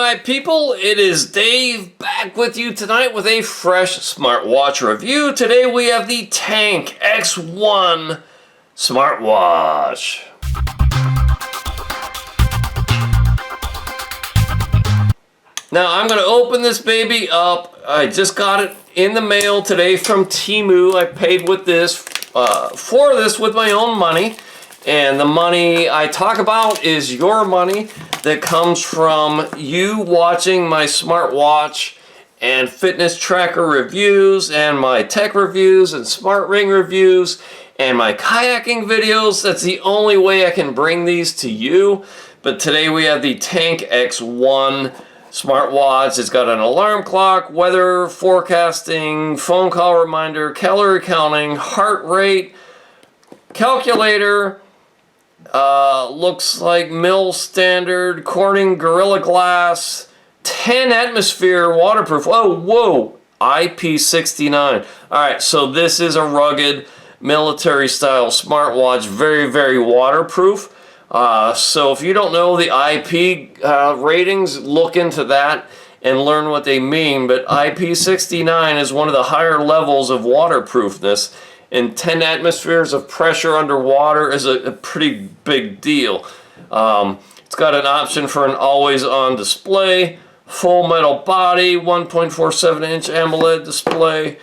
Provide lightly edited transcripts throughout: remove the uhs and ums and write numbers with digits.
Alright people, it is Dave back with you tonight with a fresh smartwatch review. Today we have the Tank X1 Smartwatch. Now I'm going to open this baby up. I just got it in the mail today from Temu. I paid with this for this with my own money. And the money I talk about is your money that comes from you watching my smartwatch and fitness tracker reviews and my tech reviews and smart ring reviews and my kayaking videos. That's the only way I can bring these to you. But today we have the Tank X1 smartwatch. It's got an alarm clock, weather forecasting, phone call reminder, calorie counting, heart rate, calculator, looks like mill standard, Corning Gorilla Glass, 10 atmosphere waterproof. Oh, whoa, IP69. Alright, so this is a rugged military style smartwatch, very, very waterproof. So if you don't know the IP ratings, look into that and learn what they mean. But IP69 is one of the higher levels of waterproofness. And 10 atmospheres of pressure underwater is a pretty big deal. It's got an option for an always-on display, full metal body, 1.47-inch AMOLED display,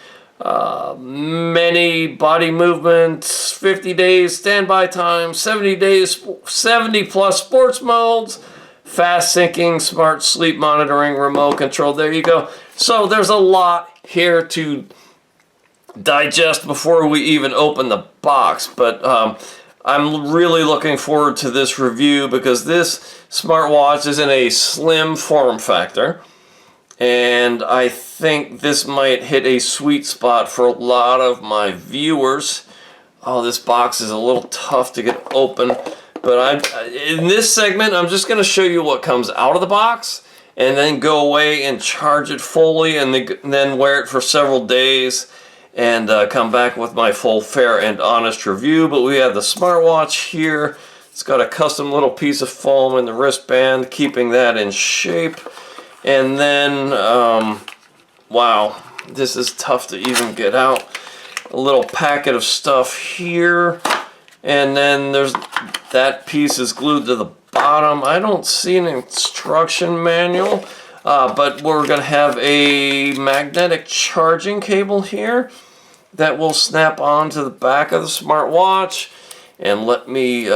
many body movements, 50 days standby time, 70 days, 70 plus sports modes, fast syncing, smart sleep monitoring, remote control. There you go. So there's a lot here to digest before we even open the box, but I'm really looking forward to this review because this smartwatch is in a slim form factor, and I think this might hit a sweet spot for a lot of my viewers. Oh, this box is a little tough to get open, but in this segment I'm just going to show you what comes out of the box and then go away and charge it fully and then wear it for several days and come back with my full, fair, and honest review. But we have the smartwatch here. It's got a custom little piece of foam in the wristband, keeping that in shape. And then, wow, this is tough to even get out. A little packet of stuff here. And then there's that piece is glued to the bottom. I don't see an instruction manual. But we're going to have a magnetic charging cable here that will snap onto the back of the smartwatch. And let me,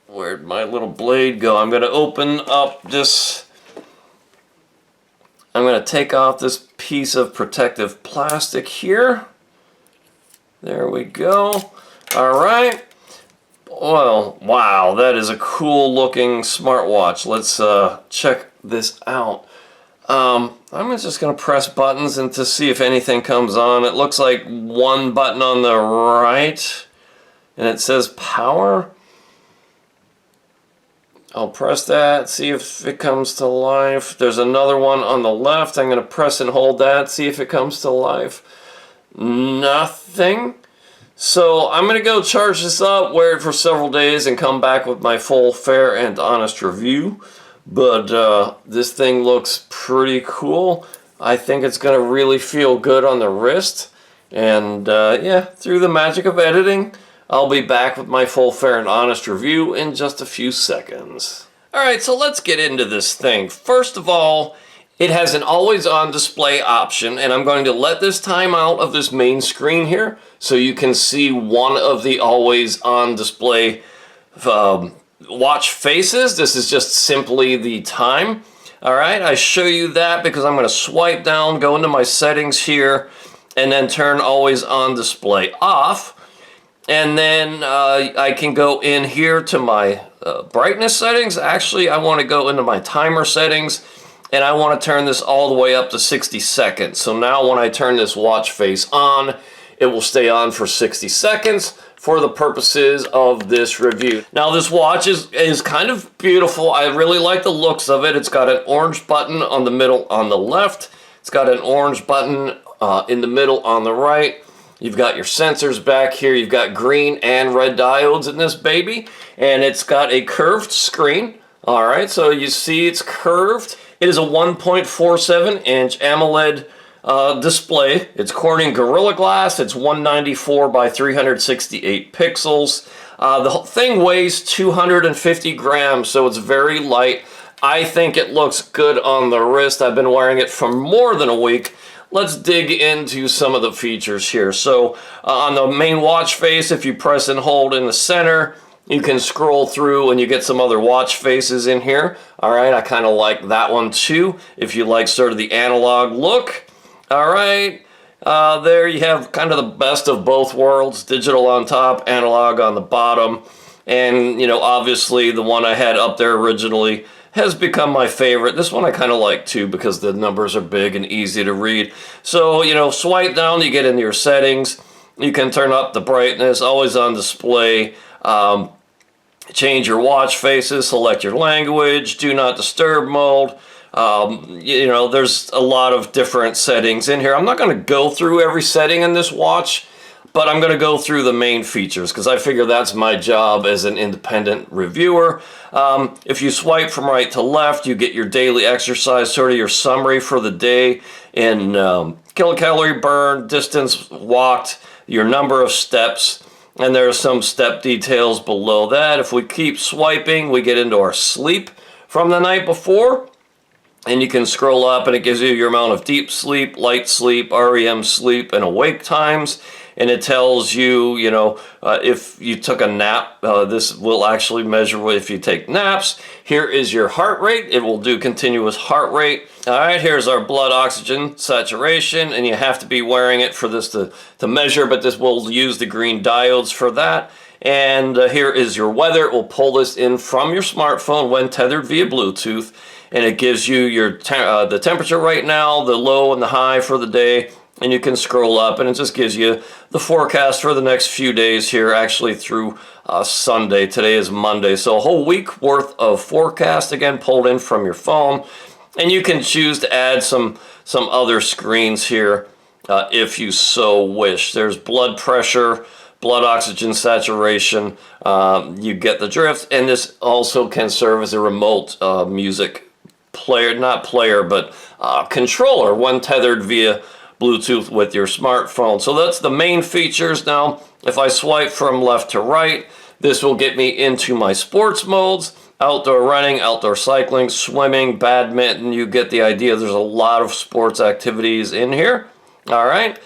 where'd my little blade go? I'm going to open up this, I'm going to take off this piece of protective plastic here. There we go. All right. Well, wow, that is a cool looking smartwatch. Let's check this out. I'm just going to press buttons and to see if anything comes on. It looks like one button on the right and it says power. I'll press that, see if it comes to life. There's another one on the left. I'm going to press and hold that, see if it comes to life. Nothing. So I'm going to go charge this up, wear it for several days, and come back with my full, fair, and honest review. But this thing looks pretty cool. I think it's going to really feel good on the wrist. And yeah, through the magic of editing, I'll be back with my full, fair, and honest review in just a few seconds. Alright, so let's get into this thing. First of all, it has an always-on display option, and I'm going to let this time out of this main screen here so you can see one of the always-on display watch faces. This is just simply the time. Alright, I show you that because I'm going to swipe down, go into my settings here, and then turn always-on display off. And then I can go in here to my brightness settings. Actually, I want to go into my timer settings, and I want to turn this all the way up to 60 seconds. So now when I turn this watch face on, it will stay on for 60 seconds for the purposes of this review. Now this watch is kind of beautiful. I really like the looks of it. It's got an orange button on the middle on the left. It's got an orange button in the middle on the right. You've got your sensors back here. You've got green and red diodes in this baby. And it's got a curved screen. All right, so you see it's curved. It is a 1.47-inch AMOLED display. It's Corning Gorilla Glass. It's 194 by 368 pixels. The whole thing weighs 250 grams, so it's very light. I think it looks good on the wrist. I've been wearing it for more than a week. Let's dig into some of the features here. So on the main watch face, if you press and hold in the center, you can scroll through and you get some other watch faces in here. All right, I kind of like that one too, if you like sort of the analog look. All right, there you have kind of the best of both worlds, digital on top, analog on the bottom. And, you know, obviously the one I had up there originally has become my favorite. This one I kind of like too because the numbers are big and easy to read. So, you know, swipe down, you get into your settings. You can turn up the brightness, always on display. Change your watch faces, select your language, do not disturb mode. You know, there's a lot of different settings in here. I'm not going to go through every setting in this watch, but I'm going to go through the main features because I figure that's my job as an independent reviewer. If you swipe from right to left, you get your daily exercise, sort of your summary for the day in kilocalorie burn, distance walked, your number of steps, and there are some step details below that. If we keep swiping, we get into our sleep from the night before. And you can scroll up and it gives you your amount of deep sleep, light sleep, REM sleep, and awake times. And it tells you, you know, if you took a nap, this will actually measure if you take naps. Here is your heart rate. It will do continuous heart rate. All right, here's our blood oxygen saturation, and you have to be wearing it for this to measure, but this will use the green diodes for that. And here is your weather. It will pull this in from your smartphone when tethered via Bluetooth, and it gives you your the temperature right now, the low and the high for the day. And you can scroll up and it just gives you the forecast for the next few days here, actually through Sunday. Today is Monday, so a whole week worth of forecast, again, pulled in from your phone. And you can choose to add some other screens here if you so wish. There's blood pressure, blood oxygen saturation, you get the drift. And this also can serve as a remote music player, not player, but controller when tethered via Bluetooth with your smartphone. So that's the main features. Now, if I swipe from left to right, this will get me into my sports modes: outdoor running, outdoor cycling, swimming, badminton. You get the idea. There's a lot of sports activities in here. All right.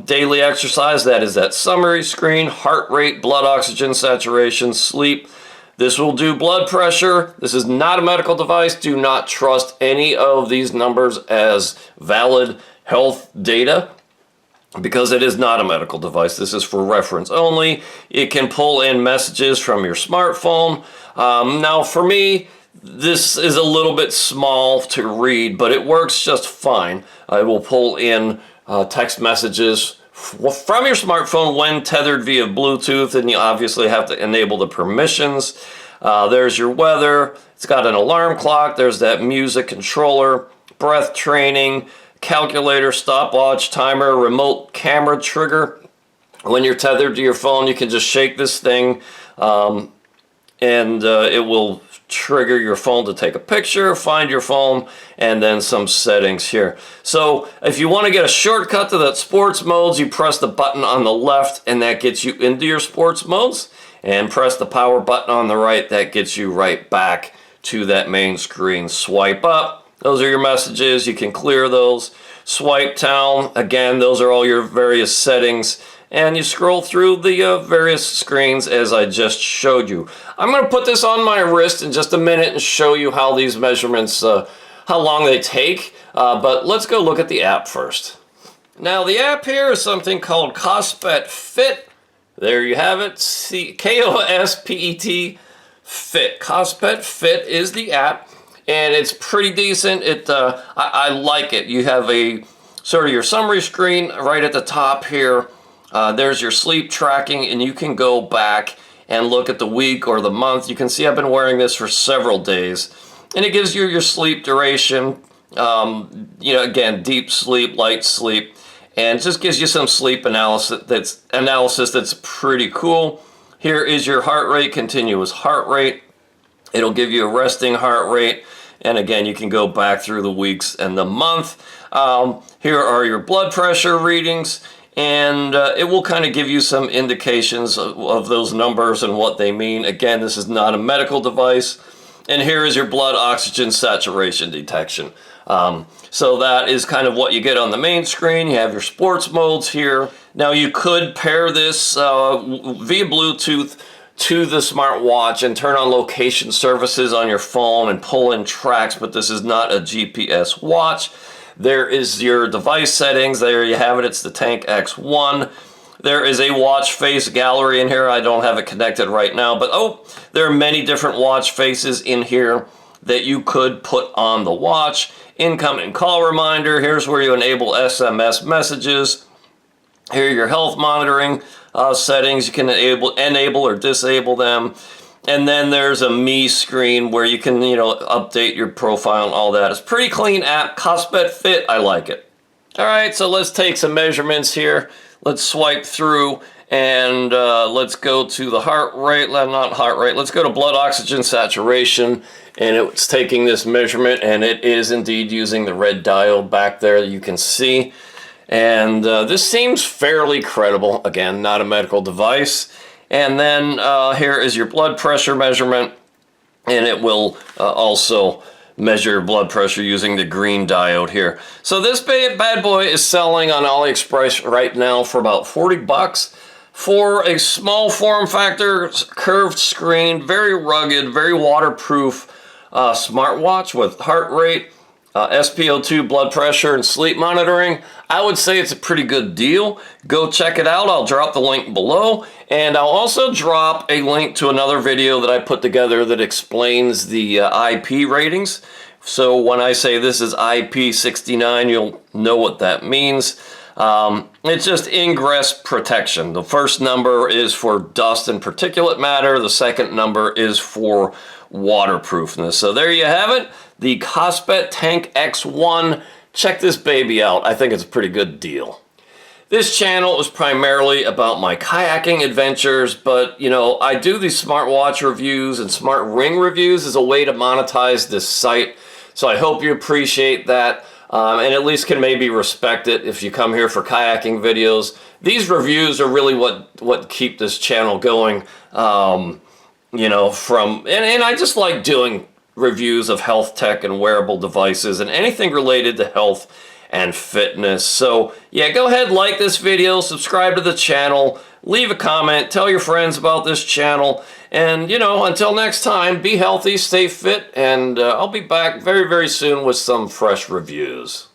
Daily exercise, that is that summary screen, heart rate, blood oxygen saturation, sleep. This will do blood pressure. This is not a medical device. Do not trust any of these numbers as valid health data because it is not a medical device. This is for reference only. It can pull in messages from your smartphone. Now for me, this is a little bit small to read, but it works just fine. I will pull in text messages from your smartphone when tethered via Bluetooth, and you obviously have to enable the permissions. There's your weather. It's got an alarm clock. There's that music controller, breath training, calculator, stopwatch, timer, remote camera trigger. When you're tethered to your phone, you can just shake this thing and it will trigger your phone to take a picture, find your phone, and then some settings here. So if you want to get a shortcut to that sports modes, you press the button on the left and that gets you into your sports modes, and press the power button on the right, that gets you right back to that main screen. Swipe up. Those are your messages. You can clear those. Swipe down. Again, those are all your various settings. And you scroll through the various screens as I just showed you. I'm going to put this on my wrist in just a minute and show you how these measurements, how long they take. But let's go look at the app first. Now, the app here is something called KOSPET Fit. There you have it. KOSPET Fit. KOSPET Fit is the app. And it's pretty decent. I like it. You have a sort of your summary screen right at the top here. There's your sleep tracking, and you can go back and look at the week or the month. You can see I've been wearing this for several days, and it gives you your sleep duration. You know, again, deep sleep, light sleep, and just gives you some sleep analysis that's pretty cool. Here is your heart rate, continuous heart rate. It'll give you a resting heart rate, And again, you can go back through the weeks and the month. Here are your blood pressure readings, and it will kind of give you some indications of those numbers and what they mean. Again, this is not a medical device. And here is your blood oxygen saturation detection. So that is kind of what you get on the main screen. You have your sports modes here. Now you could pair this via Bluetooth to the smartwatch and turn on location services on your phone and pull in tracks, but this is not a GPS watch. There is your device settings. There you have it. It's the Tank X1. There is a watch face gallery in here. I don't have it connected right now, but there are many different watch faces in here that you could put on the watch. Incoming call reminder. Here's where you enable SMS messages. Here are your health monitoring settings. You can enable or disable them. And then there's a me screen where you can, update your profile and all that. It's a pretty clean app. KOSPET Fit, I like it. All right, so let's take some measurements here. Let's swipe through and let's go to the heart rate, not heart rate, let's go to blood oxygen saturation, and it's taking this measurement, and it is indeed using the red diode back there that you can see. And this seems fairly credible. Again, not a medical device. And then here is your blood pressure measurement, and it will also measure blood pressure using the green diode here. So this bad boy is selling on AliExpress right now for about 40 bucks for a small form factor, curved screen, very rugged, very waterproof smartwatch with heart rate, SpO2, blood pressure, and sleep monitoring. I would say it's a pretty good deal. Go check it out. I'll drop the link below, and I'll also drop a link to another video that I put together that explains the IP ratings. So when I say this is IP69, you'll know what that means. It's just ingress protection. The first number is for dust and particulate matter. The second number is for waterproofness. So there you have it. The KOSPET Tank X1. Check this baby out. I think it's a pretty good deal. This channel is primarily about my kayaking adventures, but I do these smartwatch reviews and smart ring reviews as a way to monetize this site. So I hope you appreciate that and at least can maybe respect it if you come here for kayaking videos. These reviews are really what keep this channel going. And I just like doing reviews of health tech and wearable devices and anything related to health and fitness. So yeah, go ahead, like this video, subscribe to the channel, leave a comment, tell your friends about this channel, and until next time, be healthy, stay fit, and I'll be back very, very soon with some fresh reviews.